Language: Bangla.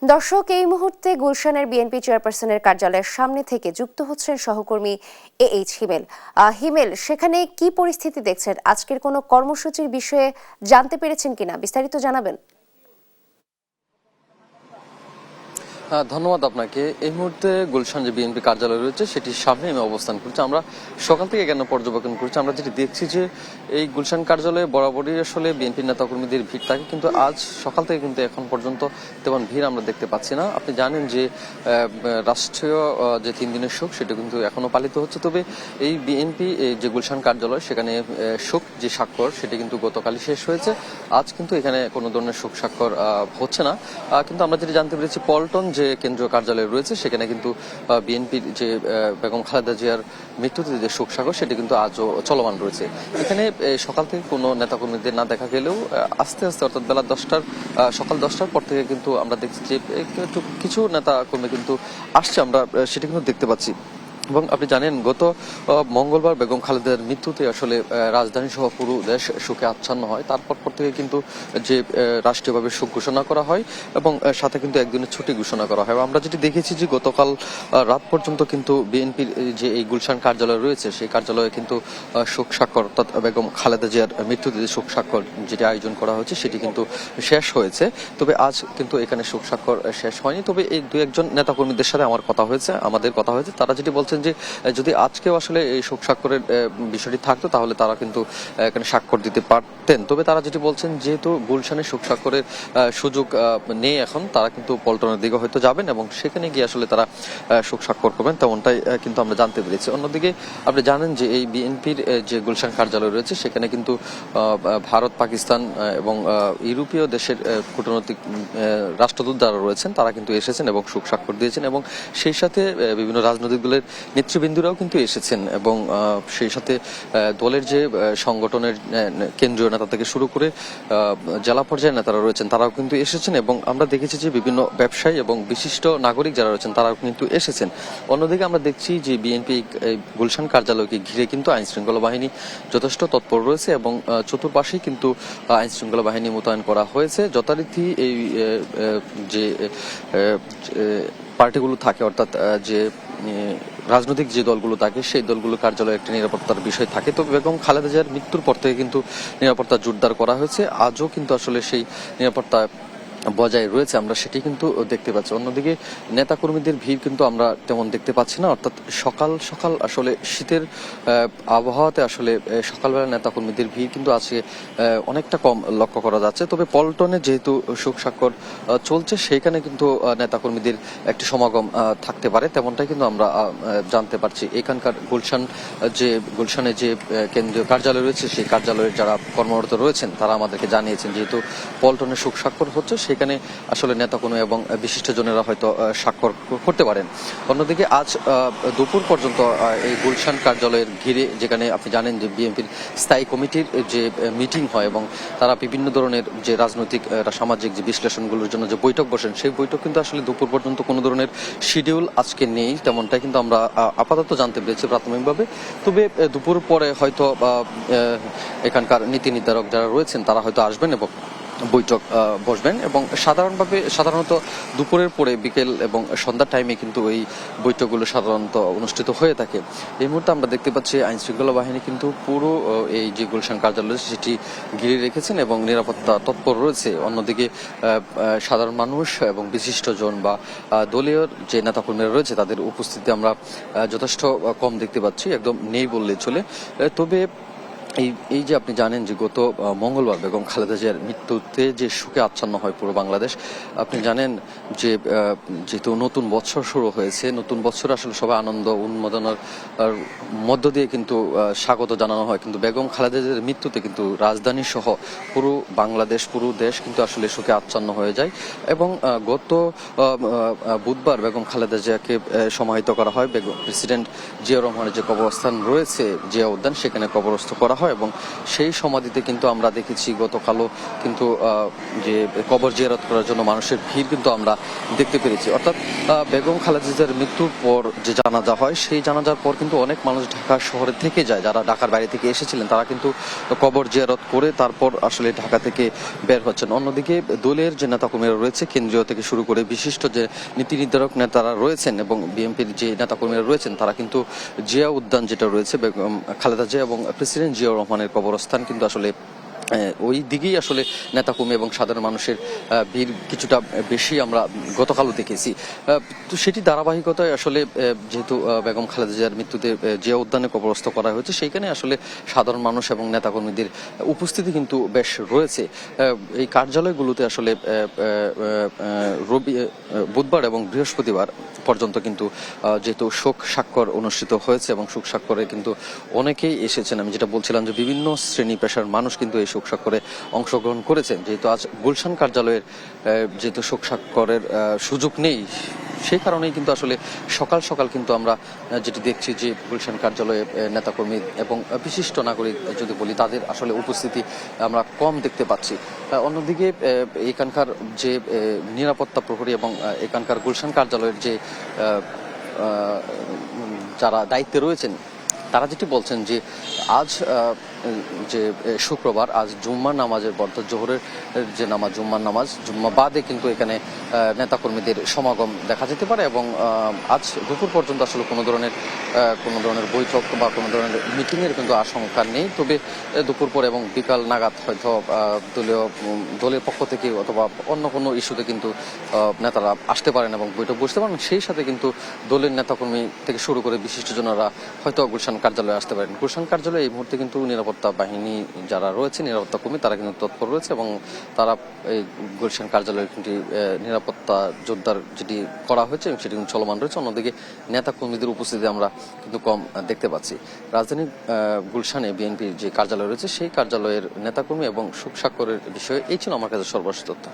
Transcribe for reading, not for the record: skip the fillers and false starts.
দর্শক, এই মুহূর্তে গুলশানের বিএনপি চেয়ারপারসনের কার্যালয়ের সামনে থেকে যুক্ত হচ্ছেন সহকর্মী এইচ হিমেল। হিমেল, সেখানে কি পরিস্থিতি দেখছেন? আজকের কোনো কর্মসূচির বিষয়ে জানতে পেরেছেন কিনা, বিস্তারিত জানাবেন। ধন্যবাদ আপনাকে। এই মুহূর্তে গুলশান যে বিএনপি কার্যালয় রয়েছে সেটির সামনে আমি অবস্থান করছি। আমরা সকাল থেকে কেন পর্যবেক্ষণ করছি, আমরা যেটি দেখছি যে এই গুলশান কার্যালয়ে বরাবরই আসলে বিএনপির নেতাকর্মীদের ভিড় থাকে, কিন্তু আজ সকাল থেকে কিন্তু এখন পর্যন্ত তেমন ভিড় আমরা দেখতে পাচ্ছি না। আপনি জানেন যে রাষ্ট্রীয় যে 3 দিনের শোক সেটা কিন্তু এখনো পালিত হচ্ছে, তবে এই বিএনপি যে গুলশান কার্যালয় সেখানে শোক যে স্বাক্ষর সেটি কিন্তু গতকালই শেষ হয়েছে। আজ কিন্তু এখানে কোনো ধরনের শোক স্বাক্ষর হচ্ছে না, কিন্তু আমরা যেটি জানতে পেরেছি পল্টন যে কেন্দ্রীয় কার্যালয় রয়েছে সেখানে কিন্তু বিএনপির যে বেগম খালেদা জিয়ার মৃত্যুতে যে শোক স্বাক্ষর সেটি কিন্তু আজও চলমান রয়েছে। এখানে সকাল থেকে কোনো নেতাকর্মীদের না দেখা গেলেও আস্তে আস্তে অর্থাৎ বেলা সকাল 10টার পর থেকে কিন্তু আমরা দেখছি যে একটু কিছু নেতাকর্মী কিন্তু আসছে, আমরা সেটি কিন্তু দেখতে পাচ্ছি। এবং আপনি জানেন গত মঙ্গলবার বেগম খালেদার মৃত্যুতে আসলে রাজধানী সহ পুরো দেশ শোকে আচ্ছন্ন হয়। তারপর থেকে কিন্তু যে রাষ্ট্রীয়ভাবে শোক ঘোষণা করা হয় এবং সাথে কিন্তু একদিনের ছুটি ঘোষণা করা হয়। আমরা যেটি দেখেছি যে গতকাল রাত পর্যন্ত কিন্তু বিএনপির যে এই গুলশান কার্যালয় রয়েছে সেই কার্যালয়ে কিন্তু শোক স্বাক্ষর অর্থাৎ বেগম খালেদা জিয়ার মৃত্যুতে যে শোক স্বাক্ষর যেটি আয়োজন করা হয়েছে সেটি কিন্তু শেষ হয়েছে। তবে আজ কিন্তু এখানে শোক স্বাক্ষর শেষ হয়নি। তবে এই 2-1 নেতাকর্মীদের সাথে আমাদের কথা হয়েছে, তারা যেটি বলছেন যে যদি আজকেও আসলে এই শোক স্বাক্ষরের বিষয়টি থাকতো তাহলে তারা কিন্তু এখানে স্বাক্ষর দিতে পারতেন। তবে তারা যেটি বলছেন যেহেতু গুলশানে শোক স্বাক্ষরের সুযোগ নেই এখন, তারা কিন্তু পল্টনের দিকে হয়তো যাবেন এবং সেখানে গিয়ে আসলে তারা শোক স্বাক্ষর করবেন, তেমনটাই কিন্তু আমরা জানতে পেরেছি। অন্যদিকে আপনি জানেন যে এই বিএনপির যে গুলশান কার্যালয় রয়েছে সেখানে কিন্তু ভারত, পাকিস্তান এবং ইউরোপীয় দেশের কূটনৈতিক রাষ্ট্রদূত যারা রয়েছেন তারা কিন্তু এসেছেন এবং শোক স্বাক্ষর দিয়েছেন এবং সেই সাথে বিভিন্ন রাজনৈতিক দলের নেতৃবৃন্দরাও কিন্তু এসেছেন এবং সেই সাথে দলের যে সংগঠনের কেন্দ্রীয় নেতা থেকে শুরু করে জেলা পর্যায়ের নেতারা রয়েছেন তারাও কিন্তু এসেছেন এবং আমরা দেখেছি যে বিভিন্ন ব্যবসায়ী এবং বিশিষ্ট নাগরিক যারা রয়েছেন তারাও কিন্তু এসেছেন। অন্যদিকে আমরা দেখছি যে বিএনপি গুলশান কার্যালয়কে ঘিরে কিন্তু আইন শৃঙ্খলা বাহিনী যথেষ্ট তৎপর রয়েছে এবং চতুর্পাশেই কিন্তু আইন শৃঙ্খলা বাহিনী মোতায়েন করা হয়েছে। যথারীতি এই যে পার্টিগুলো থাকে অর্থাৎ যে রাজনৈতিক যে দলগুলো থাকে সেই দলগুলো কার্যালয়ে একটি নিরাপত্তার বিষয় থাকে। তো বেগম খালেদা জিয়ার মৃত্যুর পর থেকে কিন্তু নিরাপত্তা জোরদার করা হয়েছে, আজও কিন্তু আসলে সেই নিরাপত্তা বজায় রয়েছে, আমরা সেটি কিন্তু দেখতে পাচ্ছি। অন্যদিকে নেতাকর্মীদের ভিড় কিন্তু আমরা তেমন দেখতে পাচ্ছি না, অর্থাৎ সকাল সকাল আসলে শীতের আবহাওয়াতে আসলে সকালবেলা নেতাকর্মীদের ভিড় কিন্তু আজকে অনেকটা কম লক্ষ্য করা যাচ্ছে। তবে পল্টনে যেহেতু শোক স্বাক্ষর চলছে সেখানে কিন্তু নেতাকর্মীদের একটি সমাগম থাকতে পারে, তেমনটাই কিন্তু আমরা জানতে পারছি। এখানকার গুলশানে যে কেন্দ্রীয় কার্যালয় রয়েছে সেই কার্যালয়ের যারা কর্মরত রয়েছেন তারা আমাদেরকে জানিয়েছেন যেহেতু পল্টনে শোক স্বাক্ষর হচ্ছে সেখানে আসলে নেতাকর্মী এবং বিশিষ্টজনেরা হয়তো স্বাক্ষর করতে পারেন। অন্যদিকে আজ দুপুর পর্যন্ত এই গুলশান কার্যালয়ের ঘিরে, যেখানে আপনি জানেন যে বিএনপির স্থায়ী কমিটির যে মিটিং হয় এবং তারা বিভিন্ন ধরনের যে রাজনৈতিক সামাজিক যে বিশ্লেষণগুলোর জন্য যে বৈঠক বসেন সেই বৈঠক কিন্তু আসলে দুপুর পর্যন্ত কোনো ধরনের শিডিউল আজকে নেই, তেমনটাই কিন্তু আমরা আপাতত জানতে পেরেছি প্রাথমিকভাবে। তবে দুপুর পরে হয়তো এখানকার নীতি নির্ধারক যারা রয়েছেন তারা হয়তো আসবেন এবং বৈঠক বসবেন এবং সাধারণত দুপুরের পরে বিকেল এবং সন্ধ্যার টাইমে কিন্তু এই বৈঠকগুলো সাধারণত অনুষ্ঠিত হয়ে থাকে। এই মুহূর্তে আমরা দেখতে পাচ্ছি আইন শৃঙ্খলা বাহিনী কিন্তু পুরো এই যে গুলশান কার্যালয় সেটি ঘিরে রেখেছেন এবং নিরাপত্তা তৎপর রয়েছে। অন্যদিকে সাধারণ মানুষ এবং বিশিষ্টজন বা দলীয় যে নেতাকর্মীরা রয়েছে তাদের উপস্থিতি আমরা যথেষ্ট কম দেখতে পাচ্ছি, একদম নেই বললেই চলে। তবে এই যে আপনি জানেন যে গত মঙ্গলবার বেগম খালেদা জিয়ার মৃত্যুতে যে শোকে আচ্ছন্ন হয় পুরো বাংলাদেশ। আপনি জানেন যে যেহেতু নতুন বছর শুরু হয়েছে, নতুন বছর আসলে সবাই আনন্দ উন্মাদনার মধ্য দিয়ে কিন্তু স্বাগত জানানো হয়, কিন্তু বেগম খালেদা জিয়ার মৃত্যুতে কিন্তু রাজধানী সহ পুরো বাংলাদেশ পুরো দেশ কিন্তু আসলে শোকে আচ্ছন্ন হয়ে যায় এবং গত বুধবার বেগম খালেদা জিয়াকে সমাহিত করা হয়। প্রেসিডেন্ট জিয়া রহমানের যে কবরস্থান রয়েছে জিয়া উদ্যান সেখানে কবরস্থ করা হয় হয় এবং সেই সমাধিতে কিন্তু আমরা দেখেছি গতকালও কিন্তু যে কবর জিয়ারত করার জন্য মানুষের ভিড় কিন্তু আমরা দেখতে পেরেছি। অর্থাৎ বেগম খালেদা জিয়ার মৃত্যুর পর যে জানাজা হয় সেই জানাজার পর কিন্তু অনেক মানুষ ঢাকা শহরে থেকে যায়, যারা ঢাকার বাইরে থেকে এসেছিলেন তারা কিন্তু কবর জিয়ারত করে তারপর আসলে ঢাকা থেকে বের হচ্ছেন। অন্যদিকে দলের যে নেতাকর্মীরা রয়েছে কেন্দ্রীয় থেকে শুরু করে বিশিষ্ট যে নীতি নির্ধারক নেতারা রয়েছেন এবং বিএনপির যে নেতাকর্মীরা রয়েছেন তারা কিন্তু জিয়া উদ্যান যেটা রয়েছে বেগম খালেদা জিয়া এবং প্রেসিডেন্ট জিয়াউর রহমানের কবরস্থান কিন্তু আসলে ওই দিকেই আসলে নেতাকর্মী এবং সাধারণ মানুষের ভিড় কিছুটা বেশি আমরা গতকালও দেখেছি। তো সেটি ধারাবাহিকতায় আসলে যেহেতু বেগম খালেদা জিয়ার মৃত্যুতে জিয়া উদ্যানে কবরস্থ করা হয়েছে সেইখানে আসলে সাধারণ মানুষ এবং নেতাকর্মীদের উপস্থিতি কিন্তু বেশ রয়েছে। এই কার্যালয়গুলোতে আসলে বুধবার এবং বৃহস্পতিবার পর্যন্ত কিন্তু যেহেতু শোক স্বাক্ষর অনুষ্ঠিত হয়েছে এবং শোক স্বাক্ষরে কিন্তু অনেকেই এসেছেন। আমি যেটা বলছিলাম যে বিভিন্ন শ্রেণী পেশার মানুষ কিন্তু এই শোক স্বাক্ষরে অংশগ্রহণ করেছেন। যেহেতু আজ গুলশান কার্যালয়ের যেহেতু শোক স্বাক্ষরের সুযোগ নেই সেই কারণেই কিন্তু আসলে সকাল সকাল কিন্তু আমরা যেটি দেখছি যে গুলশান কার্যালয়ে নেতাকর্মী এবং বিশিষ্ট নাগরিক যদি বলি তাদের আসলে উপস্থিতি আমরা কম দেখতে পাচ্ছি। অন্যদিকে এখানকার যে নিরাপত্তা প্রহরী এবং এখানকার গুলশান কার্যালয়ের যে যারা দায়িত্বে রয়েছেন তারা যেটি বলছেন যে আজ যে শুক্রবার, আজ জুম্মার নামাজের বর্ত জোহরের যে নামাজ জুম্মার নামাজ জুম্মা বাদে কিন্তু এখানে নেতাকর্মীদের সমাগম দেখা যেতে পারে এবং আজ দুপুর পর্যন্ত আসলে কোনো ধরনের বৈঠক বা কোনো ধরনের মিটিংয়ের কিন্তু আশঙ্কা নেই। তবে দুপুর পর এবং বিকাল নাগাদ হয়তো দলের পক্ষ থেকে অথবা অন্য কোনো ইস্যুতে কিন্তু নেতারা আসতে পারেন এবং বৈঠক বসতে পারেন। সেই সাথে কিন্তু দলের নেতাকর্মী থেকে শুরু করে বিশিষ্টজনেরা হয়তো গুলশান কার্যালয়ে আসতে পারেন। গুলশান কার্যালয়ে এই মুহূর্তে কিন্তু নিরাপত্তা বাহিনী যারা রয়েছে, নিরাপত্তা কর্মী তারা কিন্তু তৎপর রয়েছে এবং তারা এই গুলশান কার্যালয়ের কিন্তু নিরাপত্তা জোরদার যেটি করা হয়েছে সেটি কিন্তু চলমান রয়েছে। অন্যদিকে নেতা কর্মীদের উপস্থিতি আমরা কিন্তু কম দেখতে পাচ্ছি। রাজধানীর গুলশানে বিএনপির যে কার্যালয় রয়েছে সেই কার্যালয়ের নেতাকর্মী এবং শোক স্বাক্ষরের বিষয়ে এই ছিল আমার কাছে সর্বশেষ তথ্য।